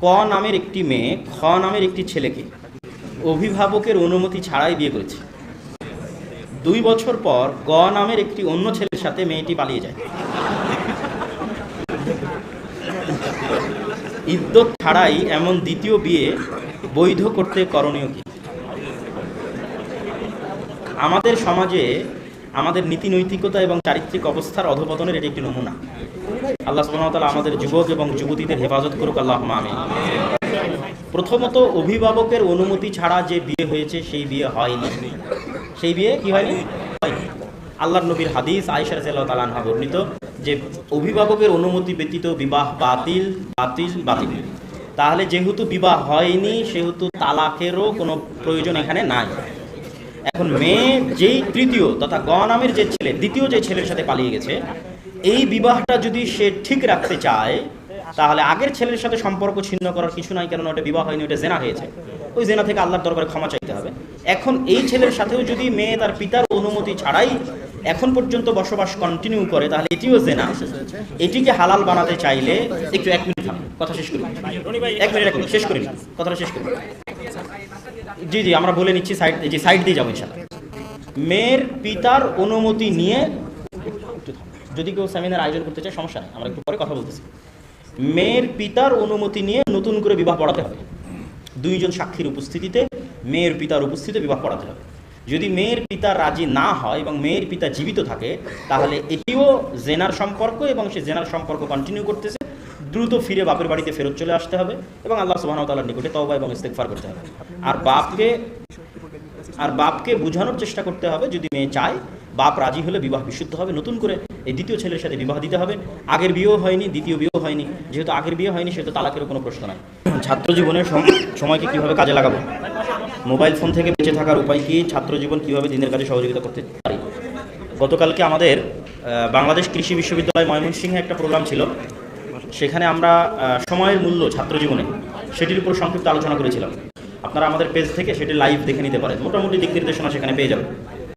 ক নামের একটি মেয়ে খ নামের একটি ছেলেকে অভিভাবকের অনুমতি ছাড়াই বিয়ে করেছে। 2 বছর পর গ নামের একটি অন্য ছেলের সাথে মেয়েটি পালিয়ে যায়। ইদ্যত ছাড়াই এমন দ্বিতীয় বিয়ে বৈধ করতে করণীয় কি? আমাদের সমাজে আমাদের নীতি নৈতিকতা এবং চারিত্রিক অবস্থার অধঃপতনের এটি একটি নমুনা। আল্লাহ সুবহানাহু ওয়া তাআলা আমাদের যুবক এবং যুবতীদের হেফাজত করুক, আল্লাহুম্মা আমিন। প্রথমত, অভিভাবকের অনুমতি ছাড়া যে বিয়ে হয়েছে সেই বিয়ে হয়নি। সেই বিয়ে কি হয়নি? আল্লাহর নবীর হাদিস আয়েশা রাদিয়াল্লাহু তাআলা আনহা বর্ণিত যে অভিভাবকের অনুমতি ব্যতীত বিবাহ বাতিল বাতিল বাতিল। তাহলে যেহেতু বিবাহ হয়নি সেহেতু তালাকেরও কোনো প্রয়োজন এখানে নাই। এখন মেয়ে যেই তৃতীয় তথা গ নামের যে ছেলে দ্বিতীয় যে ছেলের সাথে পালিয়ে গেছে, এই বিবাহটা যদি সে ঠিক রাখতে চায় তাহলে আগের ছেলের সাথে সম্পর্ক ছিন্ন করার কিছু নাই, কারণ ওটা বিবাহ হয়নি, ওটা জেনা হয়েছে। ওই জেনা থেকে আল্লাহর দরবারে ক্ষমা চাইতে হবে। এখন এই ছেলের সাথেও যদি মেয়ে তার পিতার অনুমতি ছাড়াই এখন পর্যন্ত বসবাস কন্টিনিউ করে তাহলে এটিও জেনা। এটিকে হালাল বানাতে চাইলে একটু 1 মিনিট থাকুন, কথা শেষ করি। 1 মিনিট শেষ করি, কথাটা শেষ করি। জি জি, আমরা বলে নিচ্ছি, সাইড দিয়ে যাবো ইনশাআল্লাহ। মেয়ের পিতার অনুমতি নিয়ে, যদি কেউ সেমিনার আয়োজন করতে চায় সমস্যা নেই, আমরা একটু পরে কথা বলতেছি। মেয়ের পিতার অনুমতি নিয়ে নতুন করে বিবাহ পড়াতে হবে। 2 জন সাক্ষীর উপস্থিতিতে মেয়ের পিতার উপস্থিতিতে বিবাহ পড়াতে হবে। যদি মেয়ের পিতা রাজি না হয় এবং মেয়ের পিতা জীবিত থাকে তাহলে এটিও জেনার সম্পর্ক এবং সে জেনার সম্পর্ক কন্টিনিউ করতেছে। দ্রুত ফিরে বাপের বাড়িতে ফেরত চলে আসতে হবে এবং আল্লাহ সুবহানাহু ওয়া তাআলার নিকটে তওবা এবং ইস্তিগফার করতে হবে। আর বাপকে বোঝানোর চেষ্টা করতে হবে, যদি মেয়ে চায়, বাপ রাজি হলে বিবাহ বিশুদ্ধ হবে। নতুন করে এই দ্বিতীয় ছেলের সাথে বিবাহ দিতে হবে। আগের বিয়েও হয়নি, দ্বিতীয় বিয়েও হয়নি, যেহেতু আগের বিয়ে হয়নি সেহেতু তালাকেরও কোনো প্রশ্ন নাই। ছাত্র জীবনের সময়কে কীভাবে কাজে লাগাবো? মোবাইল ফোন থেকে বেঁচে থাকার উপায় কি? ছাত্র জীবন কীভাবে দিনের কাজে সহযোগিতা করতে পারি? গতকালকে আমাদের বাংলাদেশ কৃষি বিশ্ববিদ্যালয় ময়মনসিংহে একটা প্রোগ্রাম ছিল। সেখানে আমরা সময়ের মূল্য ছাত্র জীবনে সেটির উপর সংক্ষিপ্ত আলোচনা করেছিলাম। আপনারা আমাদের পেজ থেকে সেটি লাইভ দেখে নিতে পারেন। মোটামুটি দিক নির্দেশনা সেখানে পেয়ে যাবেন।